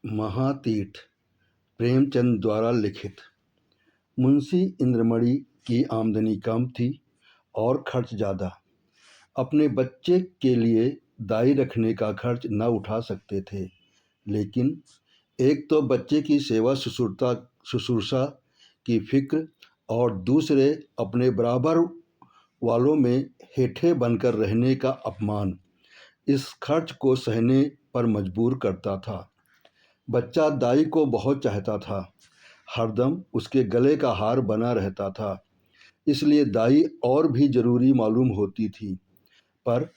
महातीठ प्रेमचंद द्वारा लिखित। मुंशी इंद्रमणि की आमदनी कम थी और खर्च ज़्यादा। अपने बच्चे के लिए दाई रखने का खर्च न उठा सकते थे, लेकिन एक तो बच्चे की सेवा शुश्रूषा की फिक्र और दूसरे अपने बराबर वालों में हेठे बनकर रहने का अपमान इस खर्च को सहने पर मजबूर करता था। बच्चा दाई को बहुत चाहता था, हरदम उसके गले का हार बना रहता था, इसलिए दाई और भी ज़रूरी मालूम होती थी। पर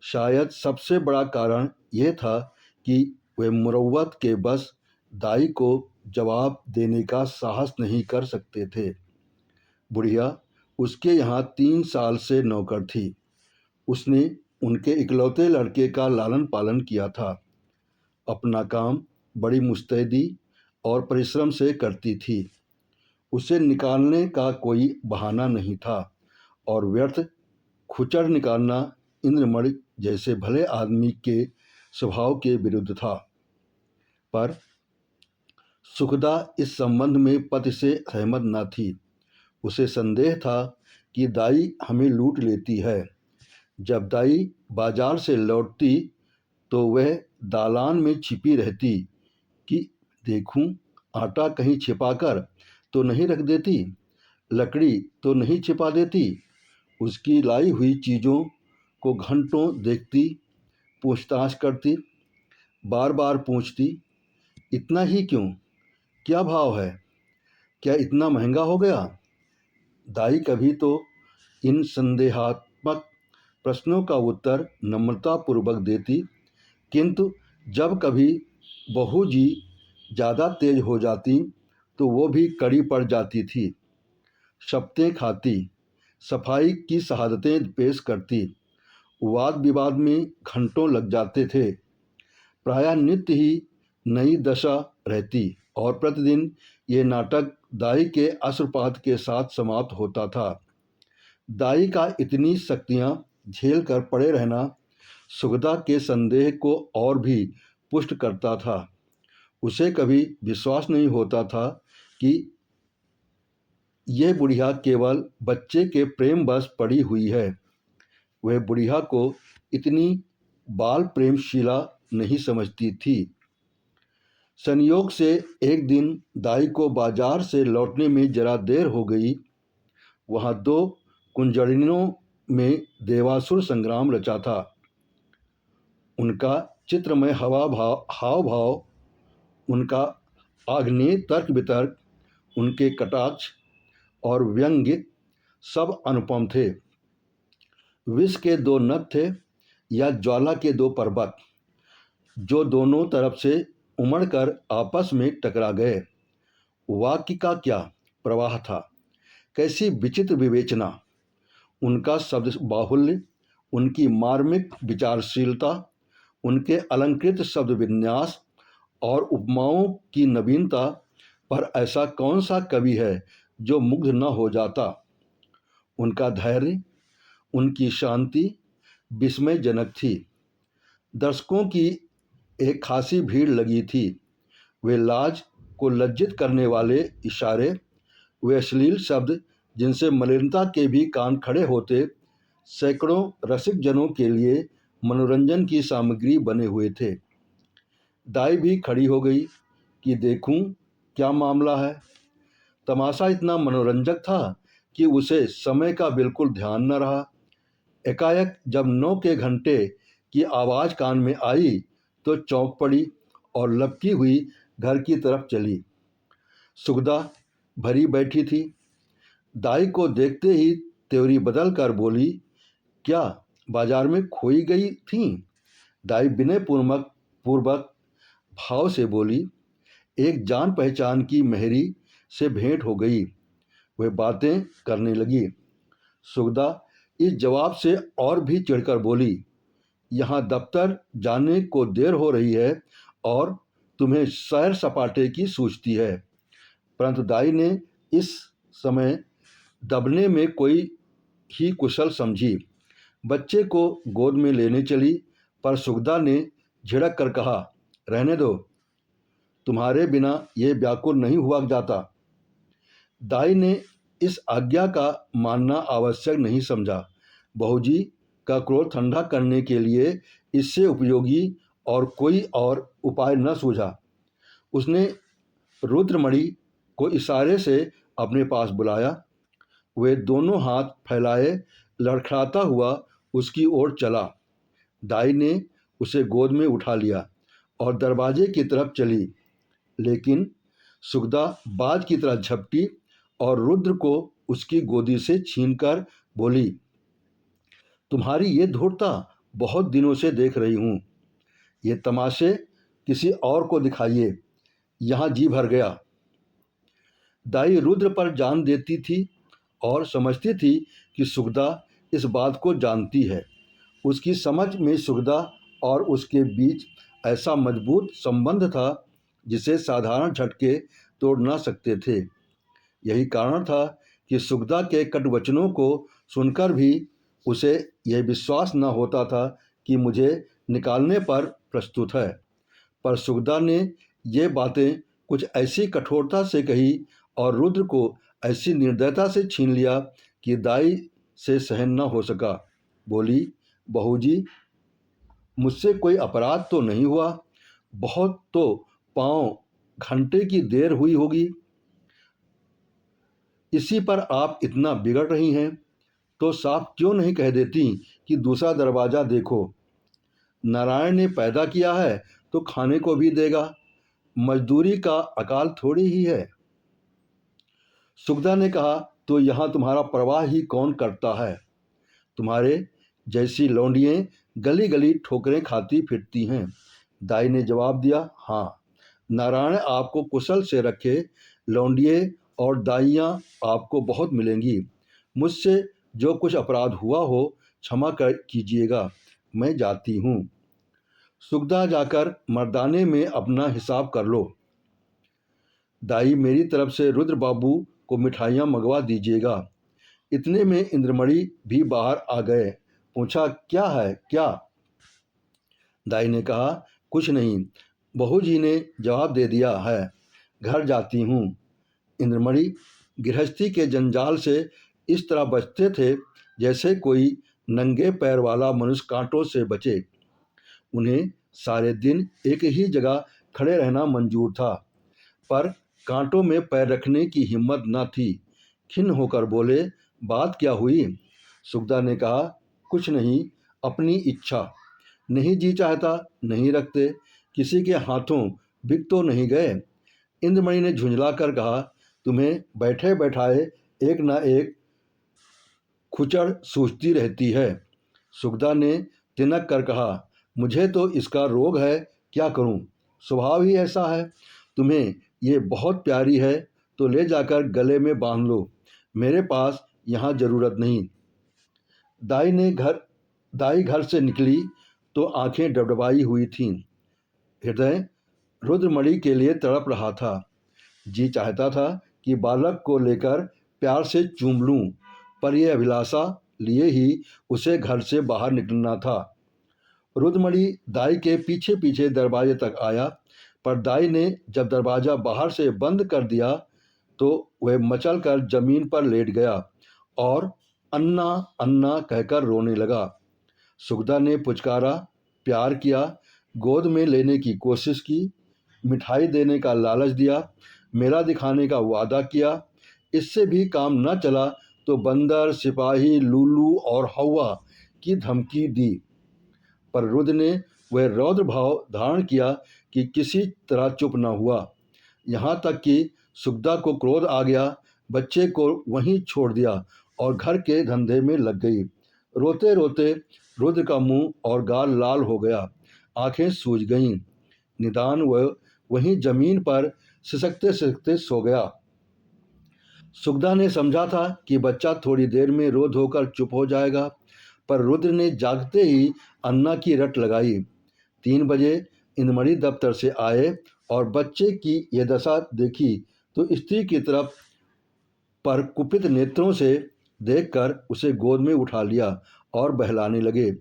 शायद सबसे बड़ा कारण यह था कि वे मुरव्वत के बस दाई को जवाब देने का साहस नहीं कर सकते थे। बुढ़िया उसके यहाँ 3 साल से नौकर थी। उसने उनके इकलौते लड़के का लालन पालन किया था। अपना काम बड़ी मुस्तैदी और परिश्रम से करती थी। उसे निकालने का कोई बहाना नहीं था और व्यर्थ खुचर निकालना इंद्रमणि जैसे भले आदमी के स्वभाव के विरुद्ध था। पर सुखदा इस संबंध में पति से सहमत न थी। उसे संदेह था कि दाई हमें लूट लेती है। जब दाई बाजार से लौटती तो वह दालान में छिपी रहती कि देखूं आटा कहीं छिपाकर तो नहीं रख देती, लकड़ी तो नहीं छिपा देती। उसकी लाई हुई चीज़ों को घंटों देखती, पूछताछ करती, बार बार पूछती, इतना ही क्यों, क्या भाव है, क्या इतना महंगा हो गया। दाई कभी तो इन संदेहात्मक प्रश्नों का उत्तर नम्रतापूर्वक देती, किंतु जब कभी बहू जी ज़्यादा तेज हो जाती तो वो भी कड़ी पड़ जाती थी। शपथें खाती, सफाई की शहादतें पेश करती, वाद विवाद में घंटों लग जाते थे। प्रायः नित्य ही नई दशा रहती और प्रतिदिन ये नाटक दाई के अश्रुपात के साथ समाप्त होता था। दाई का इतनी शक्तियाँ झेल कर पड़े रहना सुखदा के संदेह को और भी पुष्ट करता था। उसे कभी विश्वास नहीं होता था कि यह बुढ़िया केवल बच्चे के प्रेम बस पड़ी हुई है। वह बुढ़िया को इतनी बाल प्रेमशीला नहीं समझती थी। संयोग से एक दिन दाई को बाजार से लौटने में जरा देर हो गई। वहाँ 2 कुंजड़िनों में देवासुर संग्राम रचा था। उनका चित्रमय हाव भाव, उनका आग्नेय तर्क वितर्क, उनके कटाक्ष और व्यंग्य सब अनुपम थे। विष के 2 नद थे या ज्वाला के 2 पर्वत, जो दोनों तरफ से उमड़कर आपस में टकरा गए। वाक्य का क्या प्रवाह था, कैसी विचित्र विवेचना। उनका शब्द बाहुल्य, उनकी मार्मिक विचारशीलता, उनके अलंकृत शब्द विन्यास और उपमाओं की नवीनता पर ऐसा कौन सा कवि है जो मुग्ध न हो जाता। उनका धैर्य, उनकी शांति विस्मयजनक थी। दर्शकों की एक खासी भीड़ लगी थी। वे लाज को लज्जित करने वाले इशारे, वे अश्लील शब्द जिनसे मलिनता के भी कान खड़े होते, सैकड़ों रसिक जनों के लिए मनोरंजन की सामग्री बने हुए थे। दाई भी खड़ी हो गई कि देखूं क्या मामला है। तमाशा इतना मनोरंजक था कि उसे समय का बिल्कुल ध्यान न रहा। एकाएक जब 9 के घंटे की आवाज़ कान में आई तो चौंक पड़ी और लपकी हुई घर की तरफ चली। सुखदा भरी बैठी थी। दाई को देखते ही त्योरी बदल कर बोली, क्या बाजार में खोई गई थीं? दाई विनय पूर्वक भाव से बोली, एक जान पहचान की मेहरी से भेंट हो गई। वे बातें करने लगी। सुखदा इस जवाब से और भी चिढ़कर बोली, यहाँ दफ्तर जाने को देर हो रही है और तुम्हें सैर सपाटे की सूझती है। परंतु दाई ने इस समय दबने में कोई ही कुशल समझी। बच्चे को गोद में लेने चली, पर सुखदा ने झिड़क कर कहा, रहने दो, तुम्हारे बिना ये व्याकुल नहीं हुआ जाता। दाई ने इस आज्ञा का मानना आवश्यक नहीं समझा। बहूजी का क्रोध ठंडा करने के लिए इससे उपयोगी और कोई और उपाय न सूझा। उसने रुद्रमणि को इशारे से अपने पास बुलाया। वे दोनों हाथ फैलाए लड़खड़ाता हुआ उसकी ओर चला। दाई ने उसे गोद में उठा लिया और दरवाजे की तरफ चली, लेकिन सुगदा बाज की तरह झपटी और रुद्र को उसकी गोदी से छीनकर बोली, तुम्हारी ये धूर्तता बहुत दिनों से देख रही हूँ। ये तमाशे किसी और को दिखाइए, यहाँ जी भर गया। दाई रुद्र पर जान देती थी और समझती थी कि सुगदा इस बात को जानती है। उसकी समझ में सुगदा और उसके बीच ऐसा मजबूत संबंध था जिसे साधारण झटके तोड़ ना सकते थे। यही कारण था कि सुगदा के कटु वचनों को सुनकर भी उसे यह विश्वास न होता था कि मुझे निकालने पर प्रस्तुत है। पर सुगदा ने ये बातें कुछ ऐसी कठोरता से कही और रुद्र को ऐसी निर्दयता से छीन लिया कि दाई से सहन न हो सका। बोली, बहूजी, मुझसे कोई अपराध तो नहीं हुआ, बहुत तो पाँव घंटे की देर हुई होगी, इसी पर आप इतना बिगड़ रही हैं, तो साफ क्यों नहीं कह देती कि दूसरा दरवाज़ा देखो। नारायण ने पैदा किया है तो खाने को भी देगा, मजदूरी का अकाल थोड़ी ही है। सुगदा ने कहा, तो यहाँ तुम्हारा परवाह ही कौन करता है। तुम्हारे जैसी लौंडियाँ गली गली ठोकरें खाती फिरती हैं। दाई ने जवाब दिया, हाँ, नारायण आपको कुशल से रखे, लौंडिये और दाइयाँ आपको बहुत मिलेंगी। मुझसे जो कुछ अपराध हुआ हो क्षमा कर कीजिएगा, मैं जाती हूँ। सुगदा जाकर मर्दाने में अपना हिसाब कर लो। दाई, मेरी तरफ से रुद्र बाबू को मिठाइयाँ मंगवा दीजिएगा। इतने में इंद्रमणि भी बाहर आ गए। पूछा, क्या है क्या। दाई ने कहा, कुछ नहीं, बहू जी ने जवाब दे दिया है, घर जाती हूँ। इंद्रमणि गृहस्थी के जंजाल से इस तरह बचते थे जैसे कोई नंगे पैर वाला मनुष्य कांटों से बचे। उन्हें सारे दिन एक ही जगह खड़े रहना मंजूर था, पर कांटों में पैर रखने की हिम्मत न थी। खिन्न होकर बोले, बात क्या हुई। सुगदा ने कहा, कुछ नहीं, अपनी इच्छा, नहीं जी चाहता नहीं रखते, किसी के हाथों बिक तो नहीं गए। इंद्रमणि ने झुंझला कर कहा, तुम्हें बैठे बैठाए एक न एक खुचड़ सूझती रहती है। सुगदा ने तिनक कर कहा, मुझे तो इसका रोग है, क्या करूं, स्वभाव ही ऐसा है। तुम्हें ये बहुत प्यारी है तो ले जाकर गले में बांध लो, मेरे पास यहाँ ज़रूरत नहीं। दाई घर से निकली तो आंखें डबडबाई हुई थीं। हृदय रुद्रमणि के लिए तड़प रहा था। जी चाहता था कि बालक को लेकर प्यार से चूम लूं, पर यह अभिलाषा लिए ही उसे घर से बाहर निकलना था। रुद्रमणि दाई के पीछे पीछे दरवाजे तक आया, पर दाई ने जब दरवाज़ा बाहर से बंद कर दिया तो वह मचल कर जमीन पर लेट गया और अन्ना अन्ना कहकर रोने लगा। सुगदा ने पुचकारा, प्यार किया, गोद में लेने की कोशिश की, मिठाई देने का लालच दिया, मेला दिखाने का वादा किया। इससे भी काम न चला तो बंदर, सिपाही, लूलू और हवा की धमकी दी। पर रुद्र ने वह रौद्र भाव धारण किया कि किसी तरह चुप न हुआ। यहाँ तक कि सुगदा को क्रोध आ गया, बच्चे को वहीं छोड़ दिया और घर के धंधे में लग गई। रोते रोते रुद्र का मुंह और गाल लाल हो गया, आंखें सूज गईं। निदान वह वहीं जमीन पर सिसकते सिसकते सो गया। सुगदा ने समझा था कि बच्चा थोड़ी देर में रो धोकर चुप हो जाएगा, पर रुद्र ने जागते ही अन्ना की रट लगाई। 3 बजे इंद्रमणि दफ्तर से आए और बच्चे की यह दशा देखी तो स्त्री की तरफ पर कुपित नेत्रों से देखकर उसे गोद में उठा लिया और बहलाने लगे।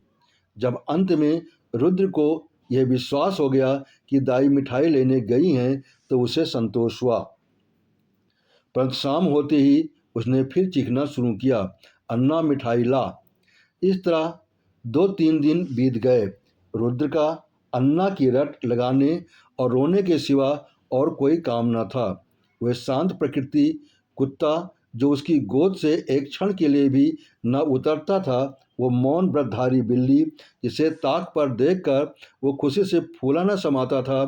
जब अंत में रुद्र को यह विश्वास हो गया कि दाई मिठाई लेने गई हैं तो उसे संतोष हुआ। परंतु शाम होते ही उसने फिर चीखना शुरू किया, अन्ना मिठाई ला। इस तरह 2-3 दिन बीत गए। रुद्र का अन्ना की रट लगाने और रोने के सिवा और कोई काम न था। वह शांत प्रकृति कुत्ता जो उसकी गोद से एक क्षण के लिए भी न उतरता था, वो मौन व्रतधारी बिल्ली जिसे ताक पर देखकर वो खुशी से फूला न समाता था,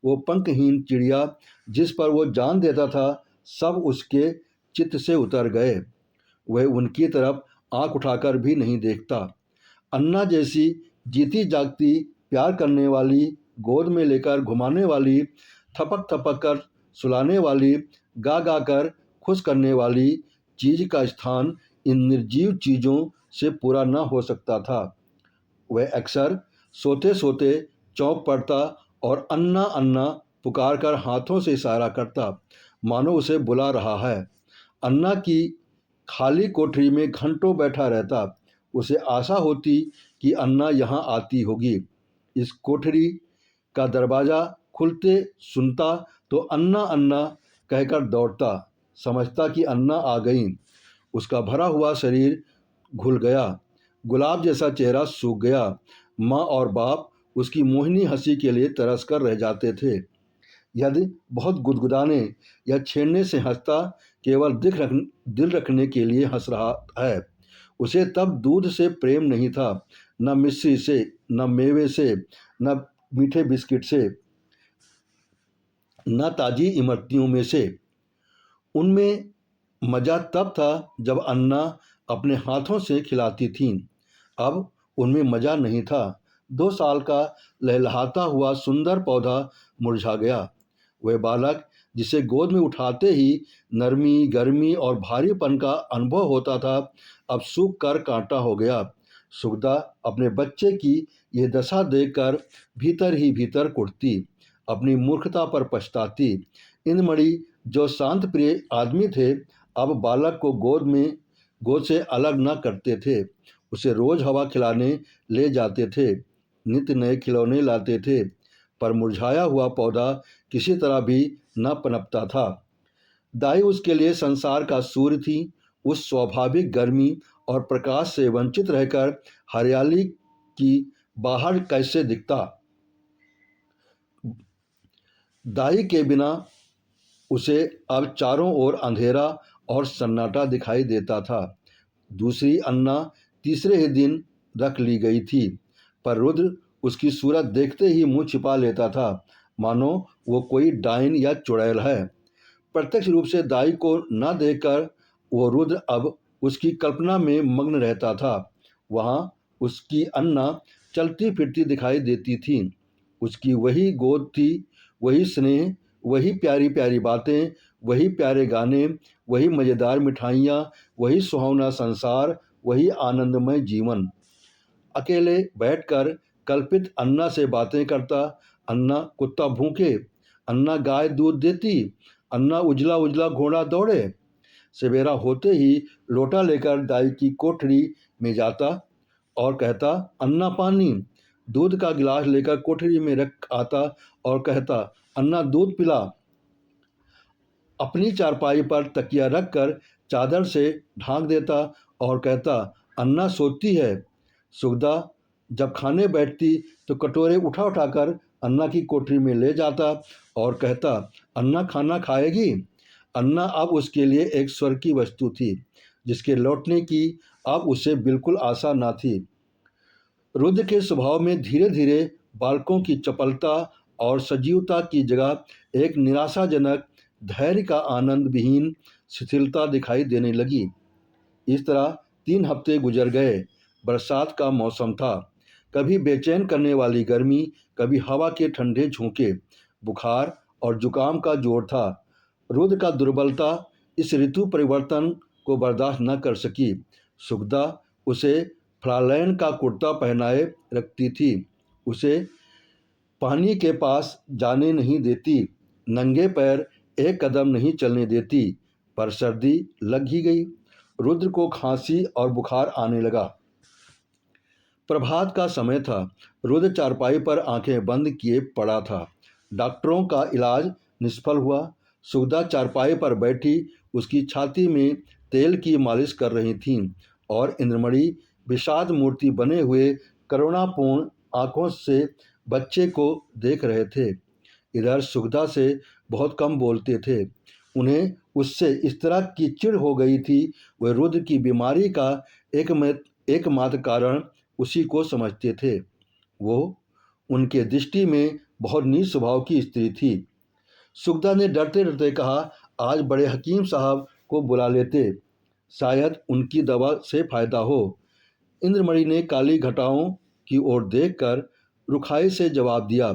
वो पंखहीन चिड़िया जिस पर वो जान देता था, सब उसके चित्त से उतर गए। वह उनकी तरफ आंख उठाकर भी नहीं देखता। अन्ना जैसी जीती जागती प्यार करने वाली, गोद में लेकर घुमाने वाली, थपक थपक कर सुलाने वाली, गा गा कर खुश करने वाली चीज का स्थान इन निर्जीव चीज़ों से पूरा न हो सकता था। वह अक्सर सोते सोते चौंक पड़ता और अन्ना अन्ना पुकार कर हाथों से इशारा करता, मानो उसे बुला रहा है। अन्ना की खाली कोठरी में घंटों बैठा रहता। उसे आशा होती कि अन्ना यहाँ आती होगी। इस कोठरी का दरवाज़ा खुलते सुनता तो अन्ना अन्ना कहकर दौड़ता, समझता कि अन्ना आ गई। उसका भरा हुआ शरीर घुल गया, गुलाब जैसा चेहरा सूख गया। माँ और बाप उसकी मोहिनी हंसी के लिए तरस कर रह जाते थे। यदि बहुत गुदगुदाने या छेड़ने से हंसता, केवल दिल रखने के लिए हंस रहा है। उसे तब दूध से प्रेम नहीं था, न मिश्री से, न मेवे से, न मीठे बिस्किट से, न ताजी इमरतियों में से। उनमें मज़ा तब था जब अन्ना अपने हाथों से खिलाती थीं। अब उनमें मज़ा नहीं था। 2 साल का लहलहाता हुआ सुंदर पौधा मुरझा गया। वह बालक जिसे गोद में उठाते ही नरमी, गर्मी और भारीपन का अनुभव होता था, अब सूख कर कांटा हो गया। सुगदा अपने बच्चे की ये दशा देखकर भीतर ही भीतर कुढ़ती, अपनी मूर्खता पर पछताती। इंद्रमणि जो शांत प्रिय आदमी थे, अब बालक को गोद से अलग न करते थे। उसे रोज हवा खिलाने ले जाते थे, नित्य नए खिलौने लाते थे, पर मुरझाया हुआ पौधा किसी तरह भी न पनपता था। दाई उसके लिए संसार का सूर्य थी। उस स्वाभाविक गर्मी और प्रकाश से वंचित रहकर हरियाली की बाहर कैसे दिखता। दाई के बिना उसे अब चारों ओर अंधेरा और सन्नाटा दिखाई देता था। दूसरी अन्ना तीसरे ही दिन रख ली गई थी, पर रुद्र उसकी सूरत देखते ही मुंह छिपा लेता था, मानो वो कोई डायन या चुड़ैल है। प्रत्यक्ष रूप से दाई को न देखकर वो रुद्र अब उसकी कल्पना में मग्न रहता था। वहाँ उसकी अन्ना चलती फिरती दिखाई देती थी। उसकी वही गोद थी, वही स्नेह, वही प्यारी प्यारी बातें, वही प्यारे गाने, वही मज़ेदार मिठाइयाँ, वही सुहावना संसार, वही आनंदमय जीवन। अकेले बैठकर कल्पित अन्ना से बातें करता, अन्ना कुत्ता भूखे, अन्ना गाय दूध देती, अन्ना उजला उजला घोड़ा दौड़े। सवेरा होते ही लोटा लेकर दाई की कोठरी में जाता और कहता, अन्ना पानी। दूध का गिलास लेकर कोठरी में रख आता और कहता, अन्ना दूध पिला। अपनी चारपाई पर तकिया रखकर चादर से ढांक देता और कहता, अन्ना सोती है। सुगदा जब खाने बैठती तो कटोरे उठा उठाकर अन्ना की कोठरी में ले जाता और कहता, अन्ना खाना खाएगी। अन्ना अब उसके लिए एक स्वर्ग की वस्तु थी, जिसके लौटने की अब उसे बिल्कुल आशा न थी। रुद्र के स्वभाव में धीरे धीरे बालकों की चपलता और सजीवता की जगह एक निराशाजनक धैर्य का आनंद विहीन शिथिलता दिखाई देने लगी। इस तरह 3 हफ्ते गुजर गए। बरसात का मौसम था। कभी बेचैन करने वाली गर्मी, कभी हवा के ठंडे झोंके। बुखार और जुकाम का जोर था। रुद्र का दुर्बलता इस ऋतु परिवर्तन को बर्दाश्त न कर सकी। सुगदा उसे फ्लालैन का कुर्ता पहनाए रखती थी, उसे पानी के पास जाने नहीं देती, नंगे पैर एक कदम नहीं चलने देती। पर सर्दी लग ही गई। रुद्र को खांसी और बुखार आने लगा। प्रभात का समय था। रुद्र चारपाई पर आंखें बंद किए पड़ा था। डॉक्टरों का इलाज निष्फल हुआ। सुगदा चारपाई पर बैठी उसकी छाती में तेल की मालिश कर रही थीं और इंद्रमणि विषाद मूर्ति बने हुए करुणापूर्ण आंखों से बच्चे को देख रहे थे। इधर सुगदा से बहुत कम बोलते थे। उन्हें उससे इस तरह की चिढ़ हो गई थी। वह रुद्र की बीमारी का एकमात्र कारण उसी को समझते थे। वो उनके दृष्टि में बहुत नीच स्वभाव की स्त्री थी। सुगदा ने डरते डरते कहा, आज बड़े हकीम साहब को बुला लेते, शायद उनकी दवा से फायदा हो। इंद्रमणि ने काली घटाओं की ओर देखकर रुखाई से जवाब दिया,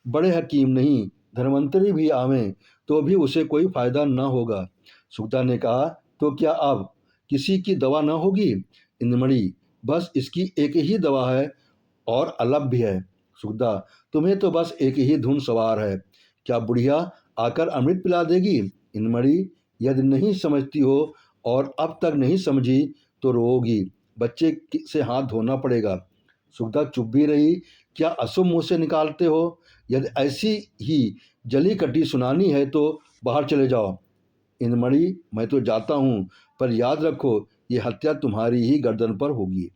बड़े हकीम नहीं, धन्वंतरी भी आवें तो भी उसे कोई फायदा न होगा। सुगदा ने कहा, तो क्या अब किसी की दवा न होगी? इंद्रमणि, बस इसकी एक ही दवा है और अलग भी है। सुगदा, तुम्हें तो बस एक ही धुन सवार है। क्या बुढ़िया आकर अमृत पिला देगी? इंद्रमणि, यदि नहीं समझती हो और अब तक नहीं समझी तो रोओगी। बच्चे से हाथ धोना पड़ेगा। सुगदा चुप भी रही। क्या अशुभ मुँह से निकालते हो? यदि ऐसी ही जली कटी सुनानी है तो बाहर चले जाओ। इंद्रमणि, मैं तो जाता हूँ, पर याद रखो ये हत्या तुम्हारी ही गर्दन पर होगी।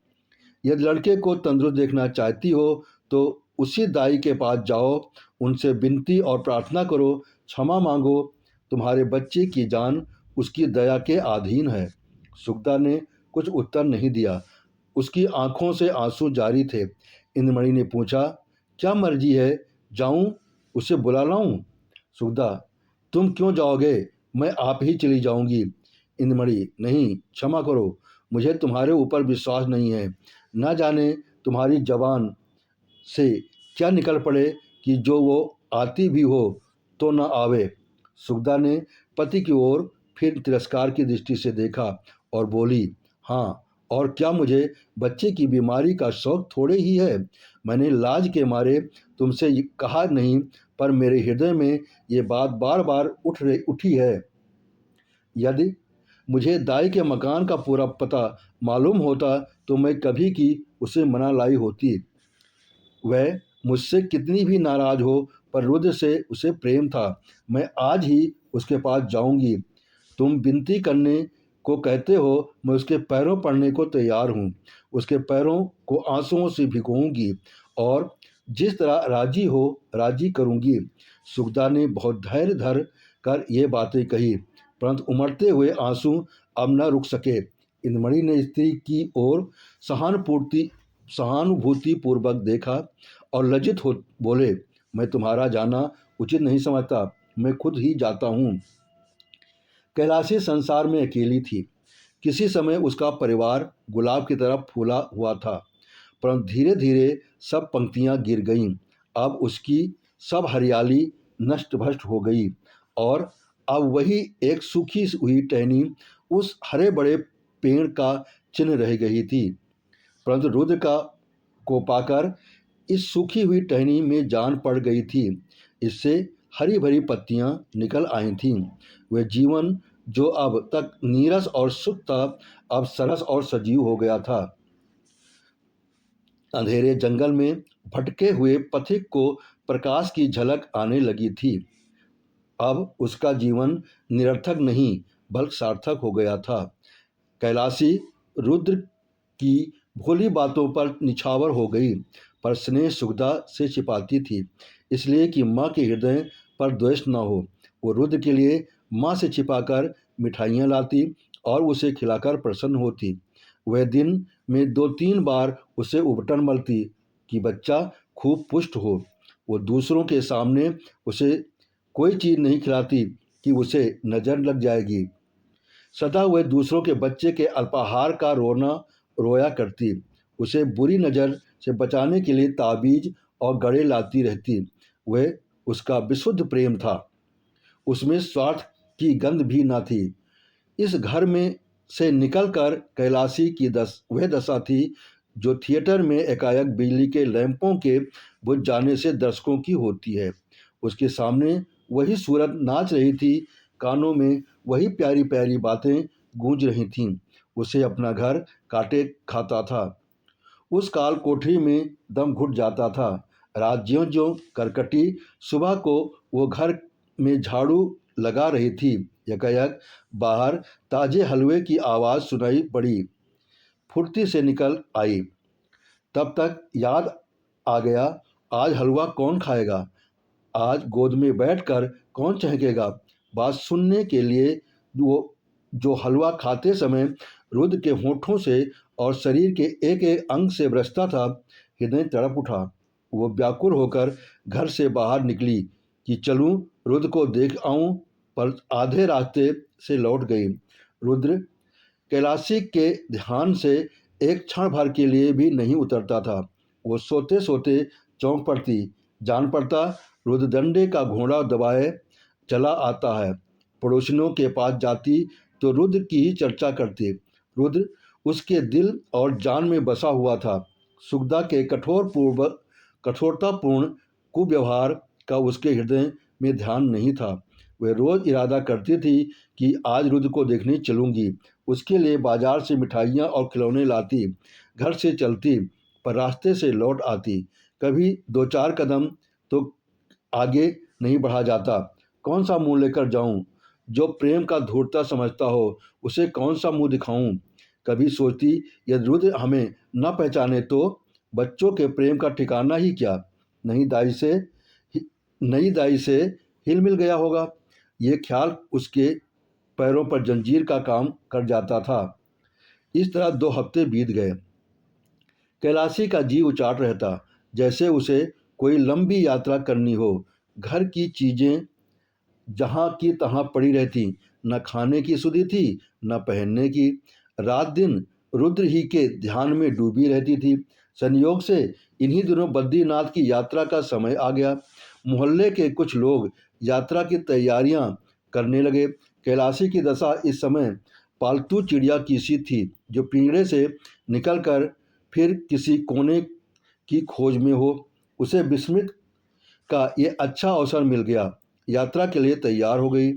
यदि लड़के को तंदुरुस्त देखना चाहती हो तो उसी दाई के पास जाओ, उनसे विनती और प्रार्थना करो, क्षमा मांगो। तुम्हारे बच्चे की जान उसकी दया के अधीन है। सुगदा ने कुछ उत्तर नहीं दिया। उसकी आंखों से आंसू जारी थे। इंद्रमणि ने पूछा, क्या मर्जी है, जाऊं, उसे बुला लाऊं? सुगदा, तुम क्यों जाओगे? मैं आप ही चली जाऊंगी। इंद्रमणि, नहीं, क्षमा करो, मुझे तुम्हारे ऊपर विश्वास नहीं है। न जाने तुम्हारी जबान से क्या निकल पड़े कि जो वो आती भी हो तो न आवे। सुगदा ने पति की ओर फिर तिरस्कार की दृष्टि से देखा और बोली, हाँ, और क्या मुझे बच्चे की बीमारी का शौक थोड़े ही है? मैंने लाज के मारे तुमसे कहा नहीं, पर मेरे हृदय में ये बात बार बार उठी है। यदि मुझे दाई के मकान का पूरा पता मालूम होता तो मैं कभी की उसे मना लाई होती। वह मुझसे कितनी भी नाराज हो, पर रुद्र से उसे प्रेम था। मैं आज ही उसके पास जाऊंगी। तुम विनती करने को कहते हो, मैं उसके पैरों पड़ने को तैयार हूँ। उसके पैरों को आंसुओं से भिगोऊंगी और जिस तरह राजी हो राजी करूंगी। सुगदा ने बहुत धैर्य धर कर ये बातें कही, परंतु उमड़ते हुए आंसू अब न रुक सके। इंद्रमणि ने स्त्री की ओर सहानुभूति पूर्वक देखा और लज्जित हो बोले, मैं तुम्हारा जाना उचित नहीं समझता, मैं खुद ही जाता हूँ। कैलाशी संसार में अकेली थी। किसी समय उसका परिवार गुलाब की तरह फूला हुआ था, परंतु धीरे धीरे सब पंक्तियां गिर गईं। अब उसकी सब हरियाली नष्ट भ्रष्ट हो गई और अब वही एक सूखी हुई टहनी उस हरे बड़े पेड़ का चिन्ह रह गई थी। परंतु रुद्र को पाकर इस सूखी हुई टहनी में जान पड़ गई थी। इससे हरी भरी पत्तियां निकल आई थीं। वह जीवन जो अब तक नीरस और सुख था, अब सरस और सजीव हो गया था। अंधेरे जंगल में भटके हुए पथिक को प्रकाश की झलक आने लगी थी। अब उसका जीवन निरर्थक नहीं बल्कि सार्थक हो गया था। कैलाशी रुद्र की भोली बातों पर निछावर हो गई, पर स्नेह सुगदा से छिपाती थी, इसलिए कि माँ के हृदय पर द्वेष न हो। वो रुद्र के लिए माँ से छिपाकर मिठाइयाँ लाती और उसे खिलाकर प्रसन्न होती। वह दिन में 2-3 बार उसे उबटन मलती कि बच्चा खूब पुष्ट हो। वो दूसरों के सामने उसे कोई चीज़ नहीं खिलाती कि उसे नज़र लग जाएगी। सदा वह दूसरों के बच्चे के अल्पाहार का रोया करती। उसे बुरी नज़र से बचाने के लिए ताबीज और गड़े लाती रहती। वह उसका विशुद्ध प्रेम था, उसमें स्वार्थ की गंध भी न थी। इस घर में से निकलकर कैलाशी की वह दशा थी जो थिएटर में एकाएक बिजली के लैंपों के बुझ जाने से दर्शकों की होती है। उसके सामने वही सूरत नाच रही थी, कानों में वही प्यारी प्यारी बातें गूंज रही थीं। उसे अपना घर काटे खाता था। उस काल कोठरी में दम घुट जाता था। रात ज्यों ज्यों करकटी, सुबह को वो घर में झाड़ू लगा रही थी। यकायक बाहर ताजे हलवे की आवाज़ सुनाई पड़ी। फुर्ती से निकल आई। तब तक याद आ गया, आज हलवा कौन खाएगा, आज गोद में बैठकर कौन चहकेगा। बात सुनने के लिए वो जो हलवा खाते समय रुद्र के होठों से और शरीर के एक एक अंग से बरसता था, हृदय तड़प उठा। वो व्याकुल होकर घर से बाहर निकली कि चलूं, रुद्र को देख आऊं, पर आधे रास्ते से लौट गई। रुद्र कैलाशी के ध्यान से एक क्षण भर के लिए भी नहीं उतरता था। वो सोते सोते चौंक पड़ती, जान पड़ता रुद्रदंडे का घोड़ा दबाए चला आता है। पड़ोसियों के पास जाती तो रुद्र की ही चर्चा करती। रुद्र उसके दिल और जान में बसा हुआ था। सुखदा के कठोरतापूर्ण कुव्यवहार का उसके हृदय में ध्यान नहीं था। वह रोज इरादा करती थी कि आज रुद्र को देखने चलूंगी। उसके लिए बाजार से मिठाइयाँ और खिलौने लाती, घर से चलती, पर रास्ते से लौट आती। कभी दो चार कदम तो आगे नहीं बढ़ा जाता। कौन सा मुंह लेकर जाऊं, जो प्रेम का धूर्ता समझता हो उसे कौन सा मुंह दिखाऊं। कभी सोचती, यदि रुद्र हमें न पहचाने तो बच्चों के प्रेम का ठिकाना ही क्या। नई दाई से नई दाई से हिल मिल गया होगा। ये ख्याल उसके पैरों पर जंजीर का काम कर जाता था। इस तरह 2 हफ्ते बीत गए। कैलाशी का जी उचाट रहता, जैसे उसे कोई लंबी यात्रा करनी हो। घर की चीजें जहाँ की तहाँ पड़ी रहती, न खाने की सुधि थी, न पहनने की। रात दिन रुद्र ही के ध्यान में डूबी रहती थी। संयोग से इन्हीं दिनों बद्रीनाथ की यात्रा का समय आ गया। मोहल्ले के कुछ लोग यात्रा की तैयारियां करने लगे। कैलाशी की दशा इस समय पालतू चिड़िया की सी थी, जो पिंजरे से निकलकर फिर किसी कोने की खोज में हो। उसे विस्मित का ये अच्छा अवसर मिल गया। यात्रा के लिए तैयार हो गई।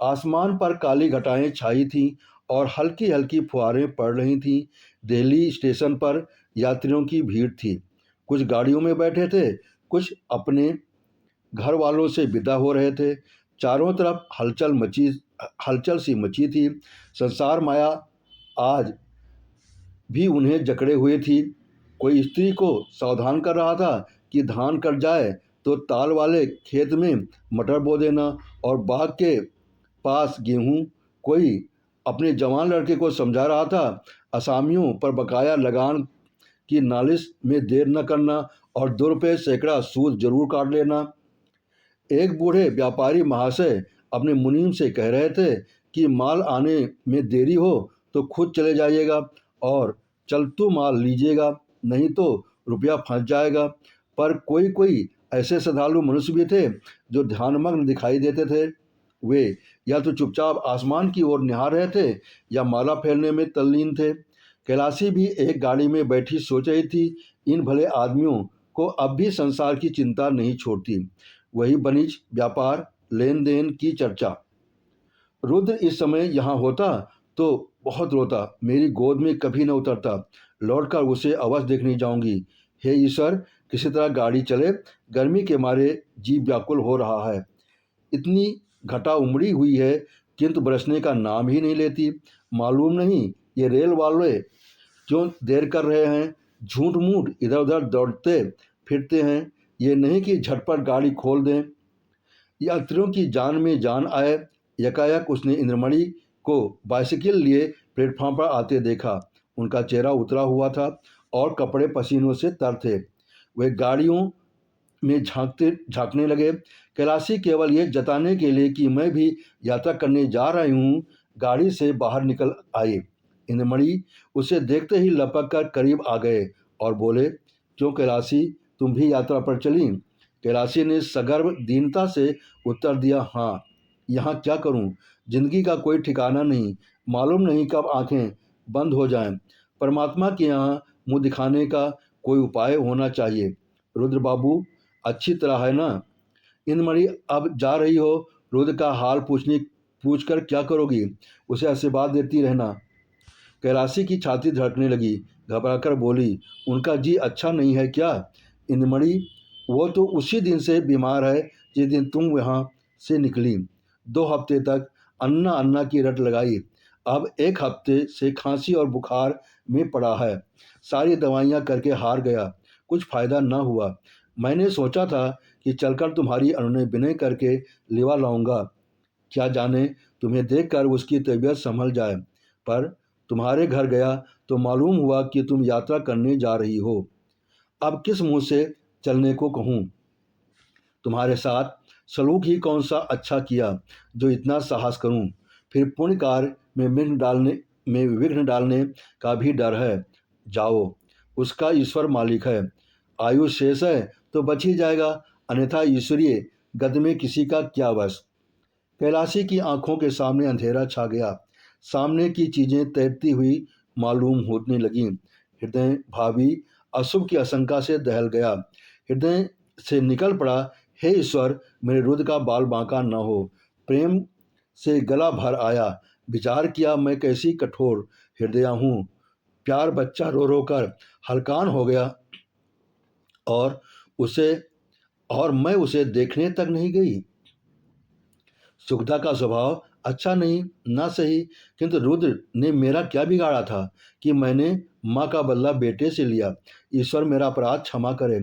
आसमान पर काली घटाएं छाई थीं और हल्की हल्की फुहारें पड़ रही थीं। दिल्ली स्टेशन पर यात्रियों की भीड़ थी। कुछ गाड़ियों में बैठे थे, कुछ अपने घर वालों से विदा हो रहे थे। चारों तरफ हलचल सी मची थी। संसार माया आज भी उन्हें जकड़े हुए थी। कोई स्त्री को सावधान कर रहा था कि धान कट जाए तो ताल वाले खेत में मटर बो देना और बाग के पास गेहूं। कोई अपने जवान लड़के को समझा रहा था असामियों पर बकाया लगान की नालिश में देर न करना और 2 रुपये सैकड़ा सूद जरूर काट लेना। एक बूढ़े व्यापारी महाशय अपने मुनीम से कह रहे थे कि माल आने में देरी हो तो खुद चले जाइएगा और चलतू माल लीजिएगा, नहीं तो रुपया फंस जाएगा। पर कोई कोई ऐसे श्रद्धालु मनुष्य भी थे जो ध्यानमग्न दिखाई देते थे। वे या तो चुपचाप आसमान की ओर निहार रहे थे या माला फेरने में तल्लीन थे। कैलाशी भी एक गाड़ी में बैठी सोच रही थी, इन भले आदमियों को अब भी संसार की चिंता नहीं छोड़ती। वही वणिज व्यापार लेन देन की चर्चा। रुद्र इस समय यहाँ होता तो बहुत रोता, मेरी गोद में कभी न उतरता, लौटकर उसे अवश्य देखने जाऊंगी। हे ईश्वर, किसी तरह गाड़ी चले, गर्मी के मारे जी व्याकुल हो रहा है। इतनी घटा उमड़ी हुई है किंतु बरसने का नाम ही नहीं लेती। मालूम नहीं ये रेल वाले क्यों देर कर रहे हैं, झूठ मूठ इधर उधर दौड़ते फिरते हैं। ये नहीं कि झटपट गाड़ी खोल दें, यात्रियों की जान में जान आए। यकायक उसने इंद्रमणि को बाइसिकल लिए प्लेटफॉर्म पर आते देखा। उनका चेहरा उतरा हुआ था और कपड़े पसीनों से तर थे। वे गाड़ियों में झांकने लगे। कैलाशी केवल ये जताने के लिए कि मैं भी यात्रा करने जा रही हूँ, गाड़ी से बाहर निकल आए। इंद्रमणि उसे देखते ही लपक कर करीब आ गए और बोले, क्यों कैलाशी, तुम भी यात्रा पर चली। कैलाशी ने सगर्व दीनता से उत्तर दिया, हाँ, यहाँ क्या करूँ, जिंदगी का कोई ठिकाना नहीं, मालूम नहीं कब आंखें बंद हो जाएं। परमात्मा के यहाँ मुँह दिखाने का कोई उपाय होना चाहिए। रुद्र बाबू अच्छी तरह है ना। इंद्रमणि, अब जा रही हो, रुद्र का हाल पूछ कर क्या करोगी, उसे आशीर्वाद देती रहना। कैलाशी की छाती धड़कने लगी। घबराकर बोली, उनका जी अच्छा नहीं है क्या? इंद्रमणि, वो तो उसी दिन से बीमार है जिस दिन तुम यहाँ से निकली। 2 हफ्ते तक अन्ना अन्ना की रट लगाई, अब 1 हफ्ते से खांसी और बुखार में पड़ा है। सारी दवाइयाँ करके हार गया, कुछ फायदा न हुआ। मैंने सोचा था कि चलकर तुम्हारी अनुनय विनय करके लिवा लाऊंगा, क्या जाने तुम्हें देखकर उसकी तबीयत संभल जाए, पर तुम्हारे घर गया तो मालूम हुआ कि तुम यात्रा करने जा रही हो। अब किस मुंह से चलने को कहूँ? तुम्हारे साथ सलूक ही कौन सा अच्छा किया जो इतना साहस करूं? फिर पुण्य कार्य में विघ्न डालने का भी डर है। जाओ, उसका ईश्वर मालिक है। आयु शेष है तो बच ही जाएगा, अन्यथा ईश्वरीय गद में किसी का क्या वश। कैलाशी की आंखों के सामने अंधेरा छा गया। सामने की चीजें तैरती हुई मालूम होने लगीं। हृदय भावी अशुभ की आशंका से दहल गया। हृदय से निकल पड़ा, हे ईश्वर, मेरे रुद्र का बाल बांका न हो। प्रेम से गला भर आया। विचार किया, मैं कैसी कठोर हृदया हूँ। प्यार बच्चा रो रो कर हलकान हो गया और उसे और मैं उसे देखने तक नहीं गई। सुखदा का स्वभाव अच्छा नहीं ना सही, किंतु रुद्र ने मेरा क्या बिगाड़ा था कि मैंने माँ का बदला बेटे से लिया। ईश्वर मेरा अपराध क्षमा करे।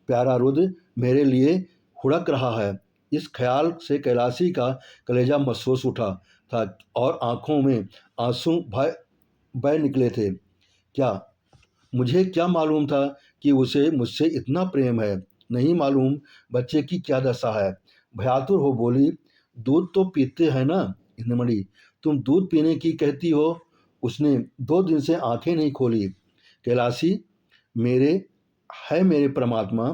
प्यारा रुद्र मेरे लिए हुड़क रहा है। इस ख्याल से कैलाशी का कलेजा महसूस उठा था और आंखों में आंसू भय बह निकले थे। क्या मुझे क्या मालूम था कि उसे मुझसे इतना प्रेम है? नहीं मालूम बच्चे की क्या दशा है। भयातुर हो बोली, दूध तो पीते हैं ना इंद्रमणि, तुम दूध पीने की कहती हो? उसने 2 दिन से आंखें नहीं खोली। कैलाशी, मेरे मेरे परमात्मा,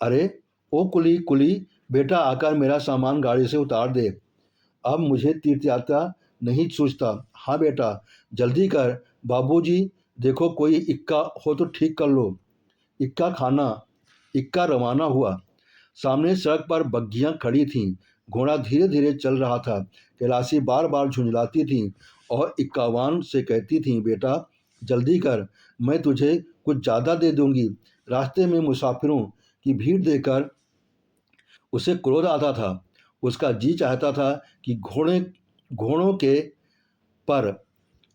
अरे ओ कुली कुली, बेटा आकर मेरा सामान गाड़ी से उतार दे। अब मुझे तीर्थ यात्रा नहीं सूझता। हाँ बेटा, जल्दी कर। बाबूजी, देखो कोई इक्का हो तो ठीक कर लो। इक्का खाना, इक्का रवाना हुआ। सामने सड़क पर बग्घियां खड़ी थीं। घोड़ा धीरे धीरे चल रहा था। कैलाशी बार बार झुंझलाती थी और इक्कावान से कहती थी, बेटा जल्दी कर, मैं तुझे कुछ ज़्यादा दे दूंगी। रास्ते में मुसाफिरों की भीड़ देखकर उसे क्रोध आता था। उसका जी चाहता था कि घोड़ों के पर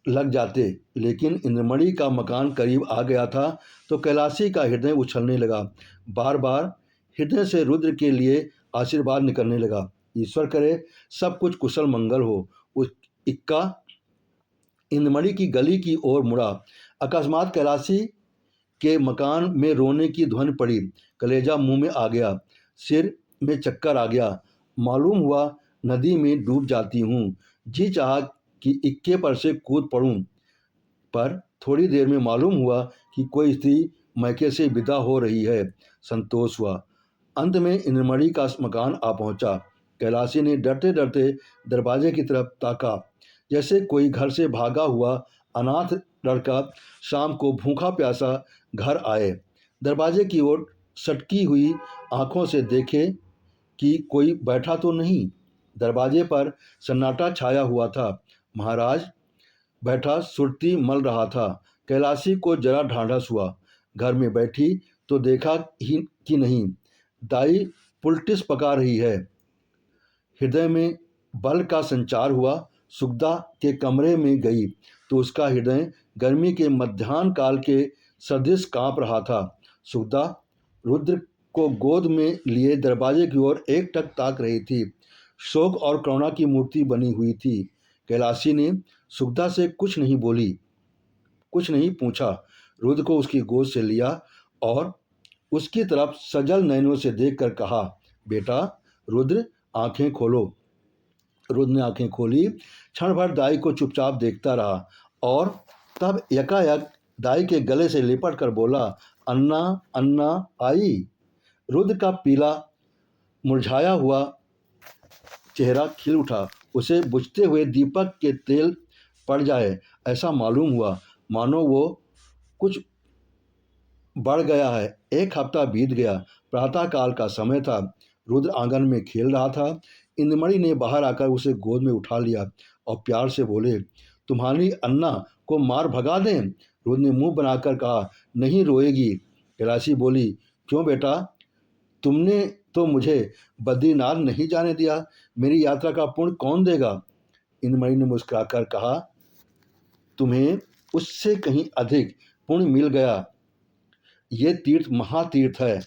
लग जाते, लेकिन इंद्रमणि का मकान करीब आ गया था तो कैलाशी का हृदय उछलने लगा। बार बार हृदय से रुद्र के लिए आशीर्वाद निकलने लगा। ईश्वर करे सब कुछ कुशल मंगल हो। उस इक्का इंद्रमणि की गली की ओर मुड़ा। अकस्मात कैलाशी के मकान में रोने की ध्वनि पड़ी। कलेजा मुंह में आ गया, सिर में चक्कर आ गया। मालूम हुआ नदी में डूब जाती हूँ। जी चाहा कि इक्के पर से कूद पड़ूं, पर थोड़ी देर में मालूम हुआ कि कोई स्त्री मैके से विदा हो रही है। संतोष हुआ। अंत में इंद्रमणि का मकान आ पहुंचा। कैलाशी ने डरते डरते दरवाजे की तरफ ताका, जैसे कोई घर से भागा हुआ अनाथ लड़का शाम को भूखा प्यासा घर आए। दरवाजे की ओर सटकी हुई आंखों से देखे कि कोई बैठा तो नहीं। दरवाजे पर सन्नाटा छाया हुआ था। महाराज बैठा सुरती मल रहा था। कैलाशी को जरा ढांढस हुआ। घर में बैठी तो देखा ही कि नहीं, दाई पुलटिस पका रही है। हृदय में बल का संचार हुआ। सुखदा के कमरे में गई तो उसका हृदय गर्मी के मध्याह्न काल के सदृश कांप रहा था। सुखदा रुद्र को गोद में लिए दरवाजे की ओर एकटक ताक रही थी। शोक और करुणा की मूर्ति बनी हुई थी। कैलाशी ने सुखदा से कुछ नहीं बोली, कुछ नहीं पूछा। रुद्र को उसकी गोद से लिया और उसकी तरफ सजल नयनों से देखकर कहा, बेटा रुद्र, आंखें खोलो। रुद्र ने आंखें खोली। क्षण भर दाई को चुपचाप देखता रहा और तब यकायक दाई के गले से लिपट कर बोला, अन्ना अन्ना आई। रुद्र का पीला मुरझाया हुआ चेहरा खिल उठा। उसे बुझते हुए दीपक के तेल पड़ जाए ऐसा मालूम हुआ, मानो वो कुछ बढ़ गया है। 1 हफ्ता बीत गया। प्रातःकाल का समय था। रुद्र आंगन में खेल रहा था। इंद्रमणि ने बाहर आकर उसे गोद में उठा लिया और प्यार से बोले, तुम्हारी अन्ना को मार भगा दें। रोज ने मुंह बनाकर कहा, नहीं रोएगी। कैलाशी बोली, क्यों बेटा, तुमने तो मुझे बद्रीनाथ नहीं जाने दिया, मेरी यात्रा का पुण्य कौन देगा? इंद्रमणि ने मुस्कुराकर कहा, तुम्हें उससे कहीं अधिक पुण्य मिल गया। ये तीर्थ महातीर्थ है।